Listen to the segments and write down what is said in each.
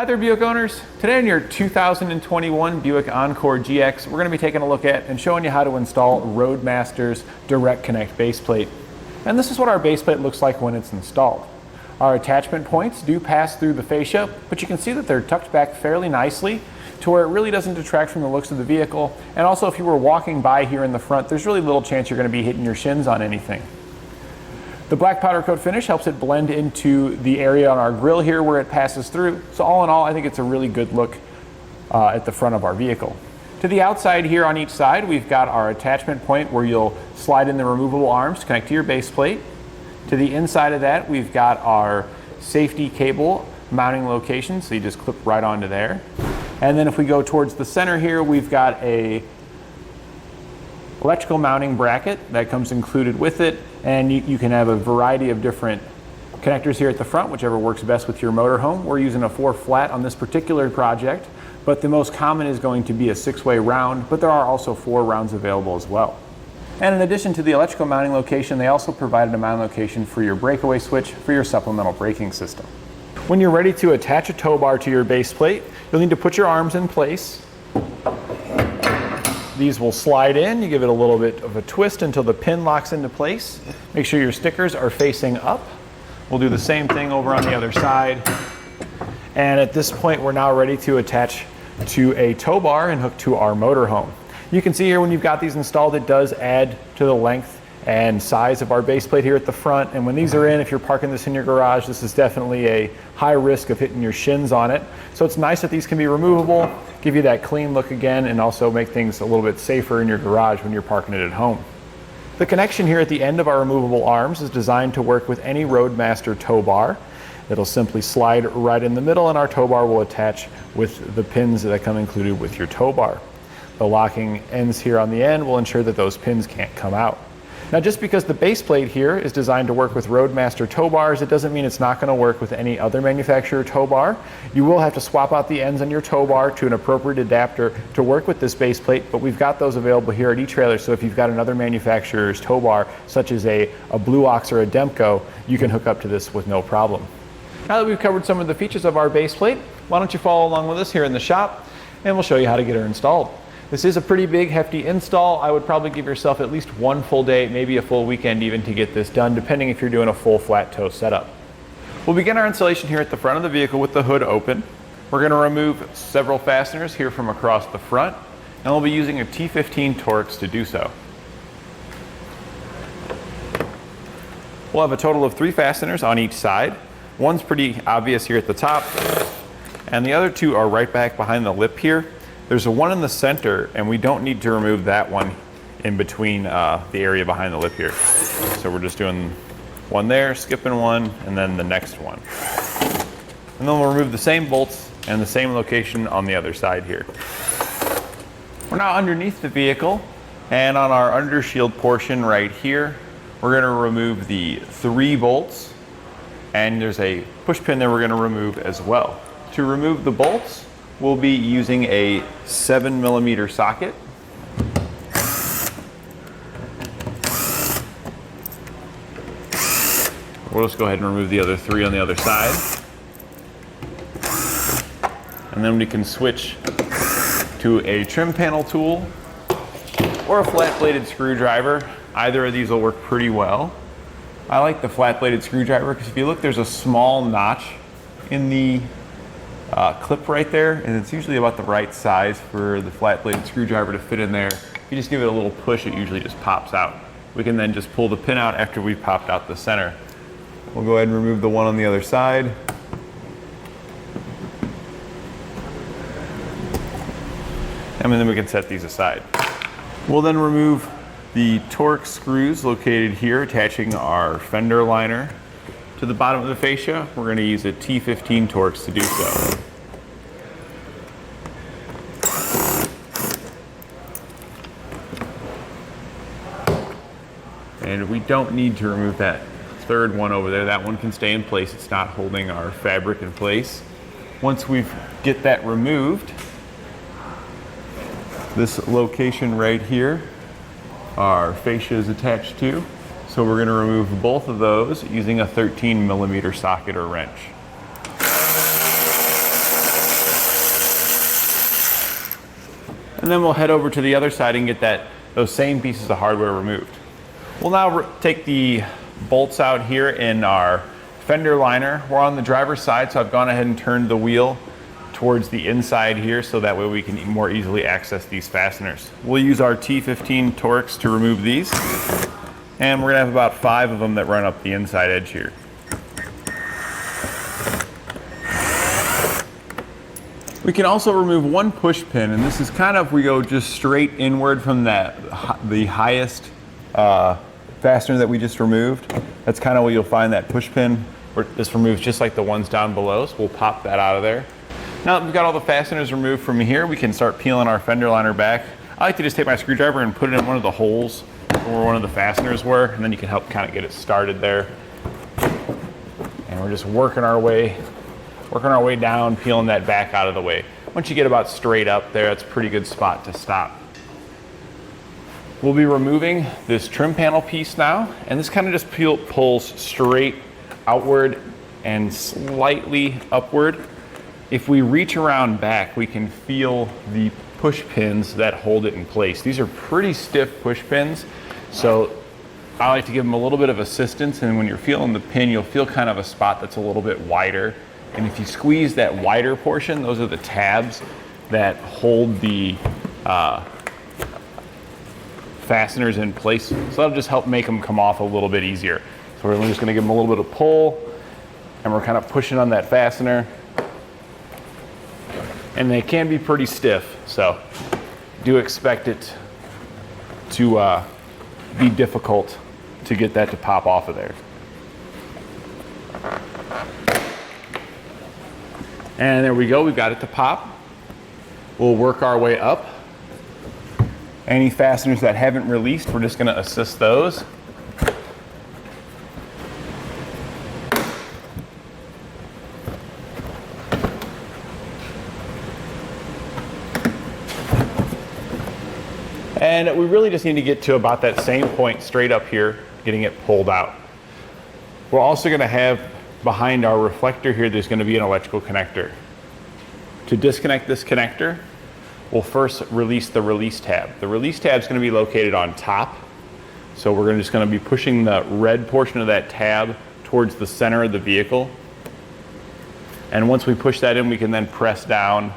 Hi there, Buick owners. Today in your 2021 Buick Encore GX, we're going to be taking a look at and showing you how to install Roadmaster's Direct Connect baseplate. And this is what our baseplate looks like when it's installed. Our attachment points do pass through the fascia, but you can see that they're tucked back fairly nicely to where it really doesn't detract from the looks of the vehicle. And also, if you were walking by here in the front, there's really little chance you're going to be hitting your shins on anything. The black powder coat finish helps it blend into the area on our grille here where it passes through. So all in all, I think it's a really good look at the front of our vehicle. To the outside here on each side, we've got our attachment point where you'll slide in the removable arms to connect to your base plate. To the inside of that, we've got our safety cable mounting location, so you just clip right onto there. And then if we go towards the center here, we've got a electrical mounting bracket that comes included with it, and you can have a variety of different connectors here at the front, whichever works best with your motorhome. We're using a 4 flat on this particular project, but the most common is going to be a 6-way round, but there are also 4 rounds available as well. And in addition to the electrical mounting location, they also provided a mounting location for your breakaway switch for your supplemental braking system. When you're ready to attach a tow bar to your base plate, you'll need to put your arms in place. These will slide in. You give it a little bit of a twist until the pin locks into place. Make sure your stickers are facing up. We'll do the same thing over on the other side. And at this point, we're now ready to attach to a tow bar and hook to our motorhome. You can see here when you've got these installed, it does add to the length and size of our base plate here at the front. And when these are in, if you're parking this in your garage, this is definitely a high risk of hitting your shins on it. So it's nice that these can be removable, give you that clean look again, and also make things a little bit safer in your garage when you're parking it at home. The connection here at the end of our removable arms is designed to work with any Roadmaster tow bar. It'll simply slide right in the middle, and our tow bar will attach with the pins that come included with your tow bar. The locking ends here on the end will ensure that those pins can't come out. Now, just because the base plate here is designed to work with Roadmaster tow bars, it doesn't mean it's not going to work with any other manufacturer tow bar. You will have to swap out the ends on your tow bar to an appropriate adapter to work with this base plate, but we've got those available here at etrailer, so if you've got another manufacturer's tow bar, such as a Blue Ox or a Demco, you can hook up to this with no problem. Now that we've covered some of the features of our base plate, why don't you follow along with us here in the shop, and we'll show you how to get her installed. This is a pretty big, hefty install. I would probably give yourself at least one full day, maybe a full weekend even, to get this done, depending if you're doing a full flat tow setup. We'll begin our installation here at the front of the vehicle with the hood open. We're going to remove several fasteners here from across the front, and we'll be using a T15 Torx to do so. We'll have a total of 3 fasteners on each side. One's pretty obvious here at the top, and the other 2 are right back behind the lip here. There's a one in the center, and we don't need to remove that one in between the area behind the lip here. So we're just doing one there, skipping one, and then the next one. And then we'll remove the same bolts and the same location on the other side here. We're now underneath the vehicle, and on our undershield portion right here, we're going to remove the 3 bolts, and there's a push pin that we're going to remove as well. To remove the bolts, we'll be using a 7mm socket. We'll just go ahead and remove the other 3 on the other side. And then we can switch to a trim panel tool or a flat-bladed screwdriver. Either of these will work pretty well. I like the flat-bladed screwdriver because if you look, there's a small notch in the clip right there, and it's usually about the right size for the flat-bladed screwdriver to fit in there. If you just give it a little push, it usually just pops out. We can then just pull the pin out after we've popped out the center. We'll go ahead and remove the one on the other side. And then we can set these aside. We'll then remove the Torx screws located here, attaching our fender liner to the bottom of the fascia. We're going to use a T15 Torx to do so. And we don't need to remove that 3rd one over there. That one can stay in place. It's not holding our fabric in place. Once we get that removed, this location right here, our fascia is attached to. So we're going to remove both of those using a 13mm socket or wrench. And then we'll head over to the other side and get those same pieces of hardware removed. We'll now take the bolts out here in our fender liner. We're on the driver's side, so I've gone ahead and turned the wheel towards the inside here so that way we can more easily access these fasteners. We'll use our T15 Torx to remove these. And we're gonna have about 5 of them that run up the inside edge here. We can also remove one push pin, and this is kind of, we go just straight inward from the highest fastener that we just removed. That's kind of where you'll find that push pin, where this removes just like the ones down below, so we'll pop that out of there. Now that we've got all the fasteners removed from here, we can start peeling our fender liner back. I like to just take my screwdriver and put it in one of the holes where one of the fasteners were, and then you can help kind of get it started there. And we're just working our way down, peeling that back out of the way. Once you get about straight up there, that's a pretty good spot to stop. We'll be removing this trim panel piece now, and this kind of just pulls straight outward and slightly upward. If we reach around back, we can feel the push pins that hold it in place. These are pretty stiff push pins, so I like to give them a little bit of assistance, and when you're feeling the pin, you'll feel kind of a spot that's a little bit wider. And if you squeeze that wider portion, those are the tabs that hold the fasteners in place. So that'll just help make them come off a little bit easier. So we're just gonna give them a little bit of pull, and we're kind of pushing on that fastener. And they can be pretty stiff, so do expect it to be difficult to get that to pop off of there. And there we go, we've got it to pop. We'll work our way up. Any fasteners that haven't released, we're just gonna assist those. And we really just need to get to about that same point straight up here, getting it pulled out. We're also gonna have behind our reflector here, there's gonna be an electrical connector. To disconnect this connector, we'll first release the release tab. The release tab is gonna be located on top. So we're just gonna be pushing the red portion of that tab towards the center of the vehicle. And once we push that in, we can then press down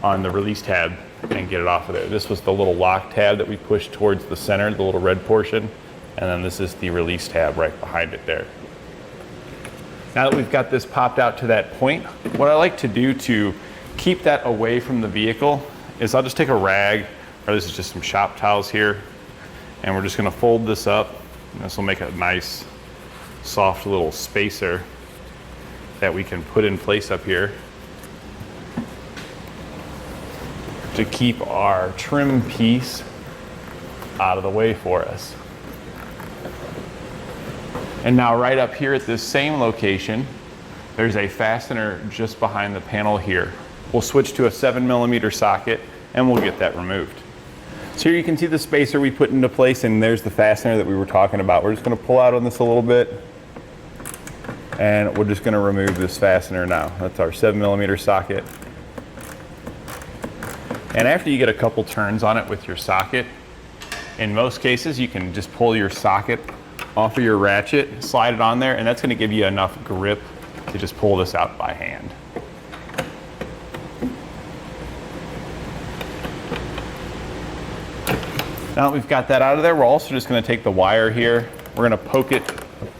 on the release tab and get it off of there. This was the little lock tab that we pushed towards the center, the little red portion. And then this is the release tab right behind it there. Now that we've got this popped out to that point, what I like to do to keep that away from the vehicle is I'll just take a rag, or this is just some shop towels here, and we're just gonna fold this up. And this will make a nice, soft little spacer that we can put in place up here to keep our trim piece out of the way for us. And now right up here at this same location, there's a fastener just behind the panel here. We'll switch to a 7mm socket and we'll get that removed. So here you can see the spacer we put into place, and there's the fastener that we were talking about. We're just gonna pull out on this a little bit, and we're just gonna remove this fastener now. That's our 7mm socket. And after you get a couple turns on it with your socket, in most cases you can just pull your socket off of your ratchet, slide it on there, and that's gonna give you enough grip to just pull this out by hand. Now that we've got that out of there, we're also just gonna take the wire here, we're gonna poke it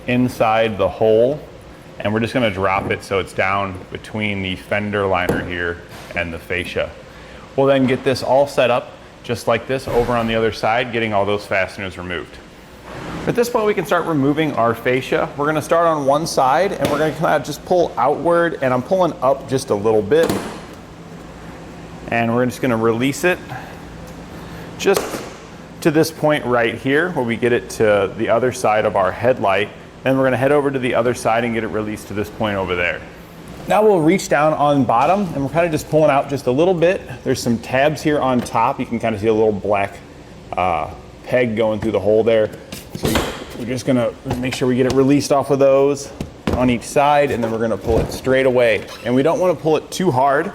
inside the hole, and we're just gonna drop it so it's down between the fender liner here and the fascia. We'll then get this all set up just like this over on the other side, getting all those fasteners removed. At this point, we can start removing our fascia. We're gonna start on one side, and we're gonna kind of just pull outward, and I'm pulling up just a little bit. And we're just gonna release it just to this point right here, where we get it to the other side of our headlight. Then we're gonna head over to the other side and get it released to this point over there. Now we'll reach down on bottom, and we're kind of just pulling out just a little bit. There's some tabs here on top. You can kind of see a little black peg going through the hole there. So we're just gonna make sure we get it released off of those on each side, and then we're gonna pull it straight away. And we don't wanna pull it too hard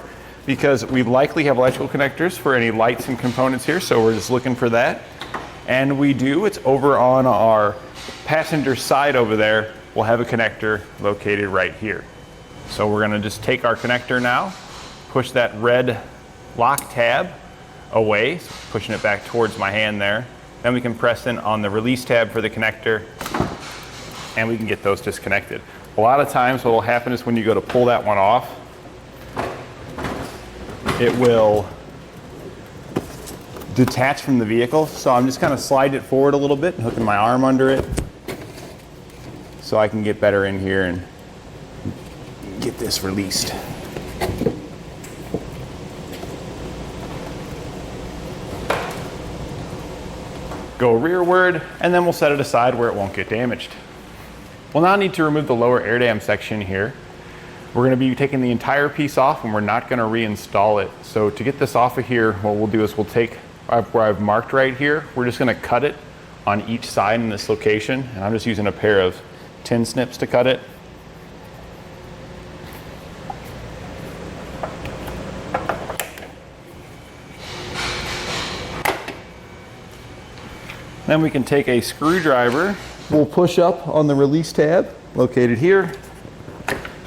because we likely have electrical connectors for any lights and components here, so we're just looking for that. And we do, it's over on our passenger side over there, we'll have a connector located right here. So we're gonna just take our connector now, push that red lock tab away, so pushing it back towards my hand there. Then we can press in on the release tab for the connector, and we can get those disconnected. A lot of times what will happen is when you go to pull that one off, it will detach from the vehicle. So I'm just kind of sliding it forward a little bit and hooking my arm under it so I can get better in here and get this released. Go rearward, and then we'll set it aside where it won't get damaged. We'll now need to remove the lower air dam section here. We're going to be taking the entire piece off, and we're not going to reinstall it. So to get this off of here, what we'll do is we'll take where I've marked right here, we're just going to cut it on each side in this location, and I'm just using a pair of tin snips to cut it. Then we can take a screwdriver, we'll push up on the release tab located here,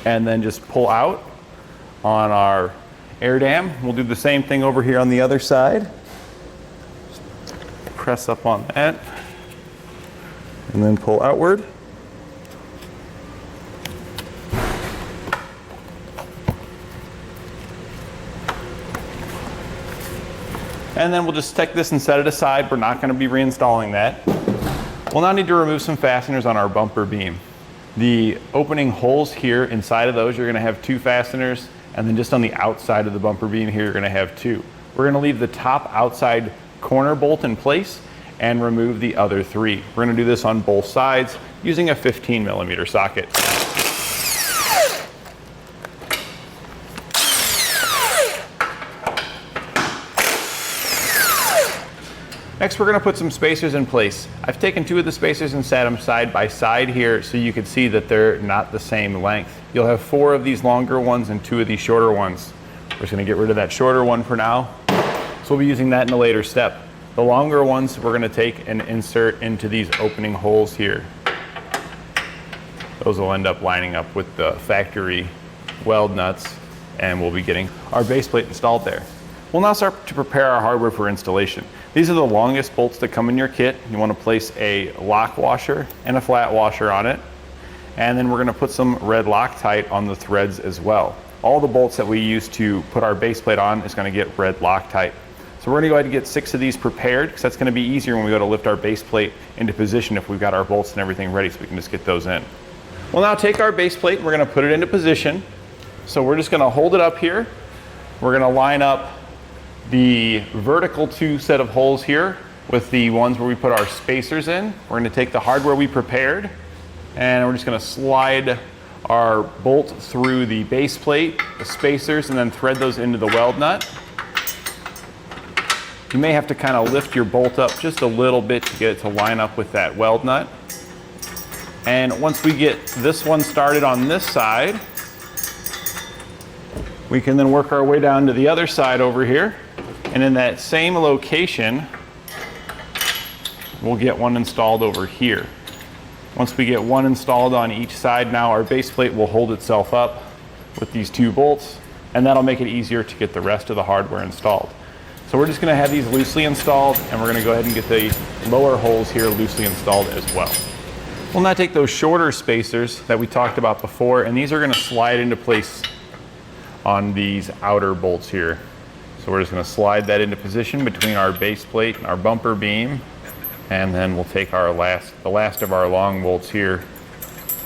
and then just pull out on our air dam. We'll do the same thing over here on the other side. Press up on that, and then pull outward. And then we'll just take this and set it aside. We're not going to be reinstalling that. We'll now need to remove some fasteners on our bumper beam. The opening holes here inside of those, you're going to have 2 fasteners, and then just on the outside of the bumper beam here, you're going to have 2. We're going to leave the top outside corner bolt in place and remove the other 3. We're going to do this on both sides using a 15mm socket. Next, we're going to put some spacers in place. I've taken 2 of the spacers and sat them side by side here so you can see that they're not the same length. You'll have 4 of these longer ones and 2 of these shorter ones. We're just going to get rid of that shorter one for now. So we'll be using that in a later step. The longer ones we're going to take and insert into these opening holes here. Those will end up lining up with the factory weld nuts, and we'll be getting our base plate installed there. We'll now start to prepare our hardware for installation. These are the longest bolts that come in your kit. You want to place a lock washer and a flat washer on it. And then we're going to put some red Loctite on the threads as well. All the bolts that we use to put our base plate on is going to get red Loctite. So we're going to go ahead and get 6 of these prepared, because that's going to be easier when we go to lift our base plate into position if we've got our bolts and everything ready, so we can just get those in. We'll now take our base plate and we're going to put it into position. So we're just going to hold it up here. We're going to line up the vertical 2 set of holes here with the ones where we put our spacers in. We're going to take the hardware we prepared, and we're just going to slide our bolt through the base plate, the spacers, and then thread those into the weld nut. You may have to kind of lift your bolt up just a little bit to get it to line up with that weld nut. And once we get this one started on this side, we can then work our way down to the other side over here. And in that same location, we'll get one installed over here. Once we get one installed on each side, now our base plate will hold itself up with these 2 bolts, and that'll make it easier to get the rest of the hardware installed. So we're just going to have these loosely installed, and we're going to go ahead and get the lower holes here loosely installed as well. We'll now take those shorter spacers that we talked about before, and these are going to slide into place on these outer bolts here. So we're just going to slide that into position between our base plate and our bumper beam, and then we'll take the last of our long bolts here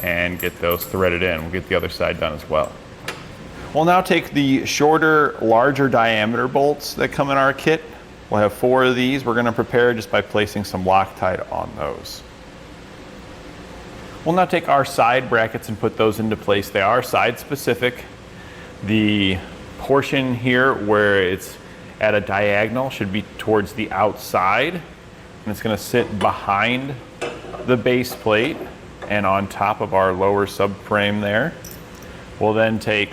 and get those threaded in. We'll get the other side done as well. We'll now take the shorter, larger diameter bolts that come in our kit. We'll have 4 of these. We're going to prepare just by placing some Loctite on those. We'll now take our side brackets and put those into place. They are side specific. The portion here where it's at a diagonal should be towards the outside, and it's going to sit behind the base plate and on top of our lower subframe there. We'll then take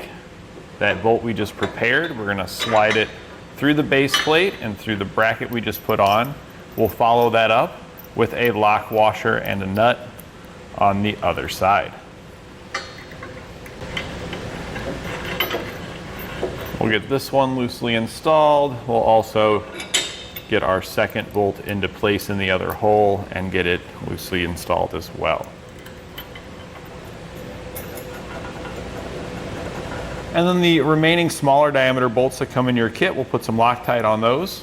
that bolt we just prepared. We're gonna slide it through the base plate and through the bracket we just put on. We'll follow that up with a lock washer and a nut on the other side. We'll get this one loosely installed. We'll also get our second bolt into place in the other hole and get it loosely installed as well. And then the remaining smaller diameter bolts that come in your kit, we'll put some Loctite on those.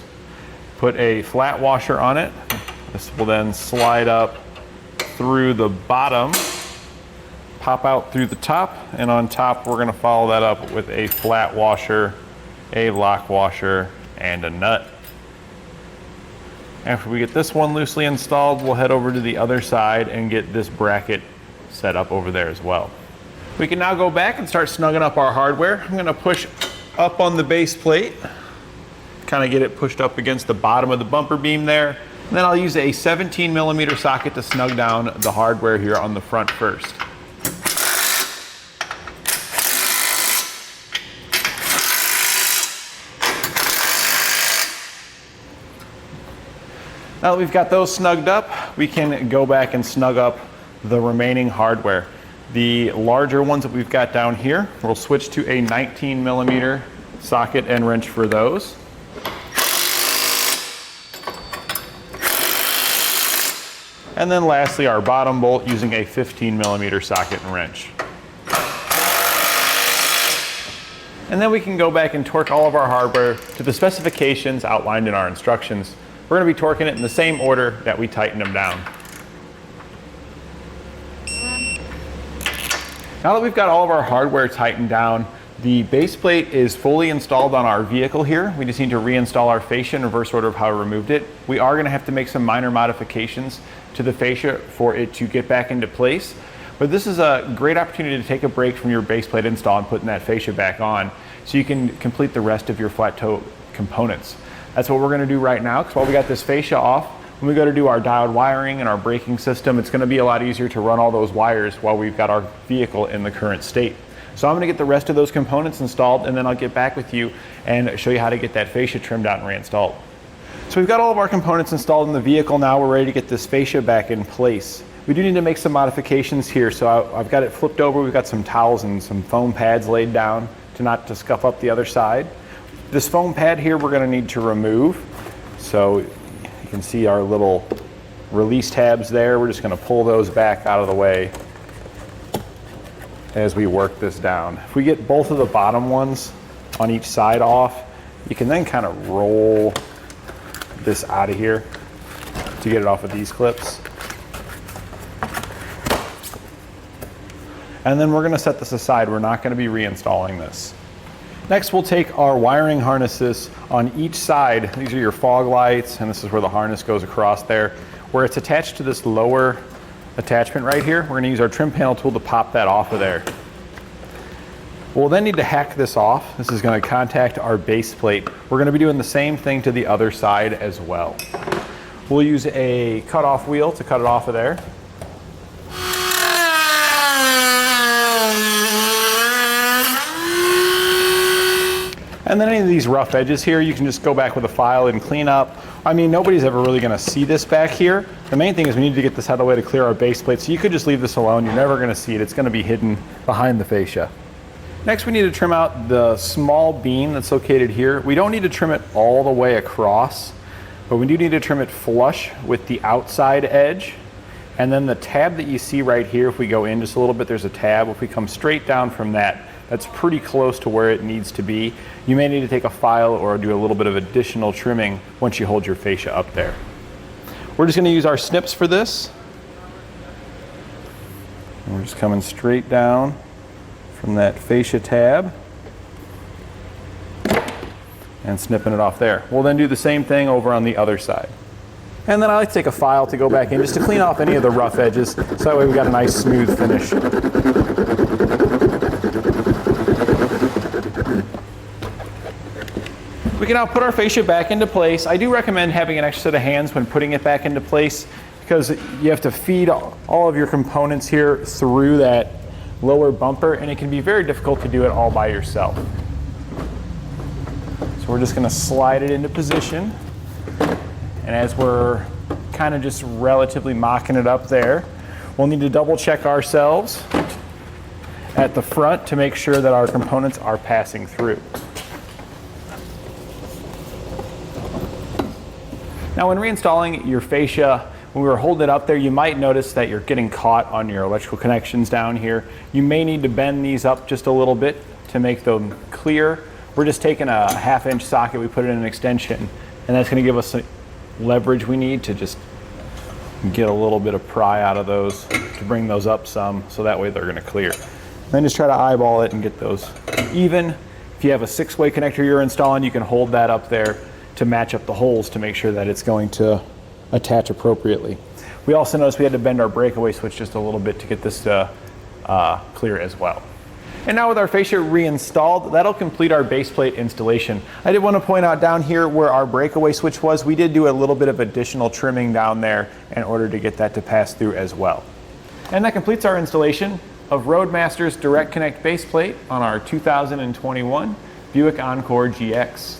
Put a flat washer on it. This will then slide up through the bottom, pop out through the top, and on top we're gonna follow that up with a flat washer, a lock washer, and a nut. After we get this one loosely installed, we'll head over to the other side and get this bracket set up over there as well. We can now go back and start snugging up our hardware. I'm gonna push up on the base plate, kind of get it pushed up against the bottom of the bumper beam there. And then I'll use a 17mm socket to snug down the hardware here on the front first. Now that we've got those snugged up, we can go back and snug up the remaining hardware. The larger ones that we've got down here, we'll switch to a 19mm socket and wrench for those. And then lastly, our bottom bolt using a 15mm socket and wrench. And then we can go back and torque all of our hardware to the specifications outlined in our instructions. We're going to be torquing it in the same order that we tightened them down. Now that we've got all of our hardware tightened down, the base plate is fully installed on our vehicle here. We just need to reinstall our fascia in reverse order of how we removed it. We are going to have to make some minor modifications to the fascia for it to get back into place. But this is a great opportunity to take a break from your base plate install and putting that fascia back on so you can complete the rest of your flat toe components. That's what we're going to do right now, because while we got this fascia off, when we go to do our diode wiring and our braking system, it's going to be a lot easier to run all those wires while we've got our vehicle in the current state. So I'm going to get the rest of those components installed, and then I'll get back with you and show you how to get that fascia trimmed out and reinstalled. So we've got all of our components installed in the vehicle. Now we're ready to get this fascia back in place. We do need to make some modifications here. So I've got it flipped over. We've got some towels and some foam pads laid down to scuff up the other side. This foam pad here we're going to need to remove. So you can see our little release tabs there. We're just going to pull those back out of the way as we work this down. If we get both of the bottom ones on each side off, you can then kind of roll this out of here to get it off of these clips. And then we're going to set this aside. We're not going to be reinstalling this. Next, we'll take our wiring harnesses on each side. These are your fog lights, and this is where the harness goes across there. Where it's attached to this lower attachment right here, we're going to use our trim panel tool to pop that off of there. We'll then need to hack this off. This is going to contact our base plate. We're going to be doing the same thing to the other side as well. We'll use a cut-off wheel to cut it off of there. And then any of these rough edges here, you can just go back with a file and clean up. I mean, nobody's ever really going to see this back here. The main thing is we need to get this out of the way to clear our base plate. So you could just leave this alone. You're never going to see it. It's going to be hidden behind the fascia. Next, we need to trim out the small beam that's located here. We don't need to trim it all the way across, but we do need to trim it flush with the outside edge. And then the tab that you see right here, if we go in just a little bit, there's a tab. If we come straight down from that, that's pretty close to where it needs to be. You may need to take a file or do a little bit of additional trimming once you hold your fascia up there. We're just going to use our snips for this. And we're just coming straight down from that fascia tab and snipping it off there. We'll then do the same thing over on the other side. And then I like to take a file to go back in just to clean off any of the rough edges, so that way we've got a nice smooth finish. We can now put our fascia back into place. I do recommend having an extra set of hands when putting it back into place, because you have to feed all of your components here through that lower bumper, and it can be very difficult to do it all by yourself. we're just going to slide it into position. And as we're kind of just relatively mocking it up there, we'll need to double check ourselves at the front to make sure that our components are passing through. Now when reinstalling your fascia, when we were holding it up there, you might notice that you're getting caught on your electrical connections down here. You may need to bend these up just a little bit to make them clear. We're just taking a 1/2 inch socket, we put it in an extension, and that's going to give us the leverage we need to just get a little bit of pry out of those to bring those up some, so that way they're going to clear. Then just try to eyeball it and get those even. If you have a 6-way connector you're installing, you can hold that up there to match up the holes to make sure that it's going to attach appropriately. We also noticed we had to bend our breakaway switch just a little bit to get this to clear as well. And now with our fascia reinstalled, that'll complete our base plate installation. I did want to point out down here where our breakaway switch was, we did do a little bit of additional trimming down there in order to get that to pass through as well. And that completes our installation of Roadmaster's Direct Connect base plate on our 2021 Buick Encore GX.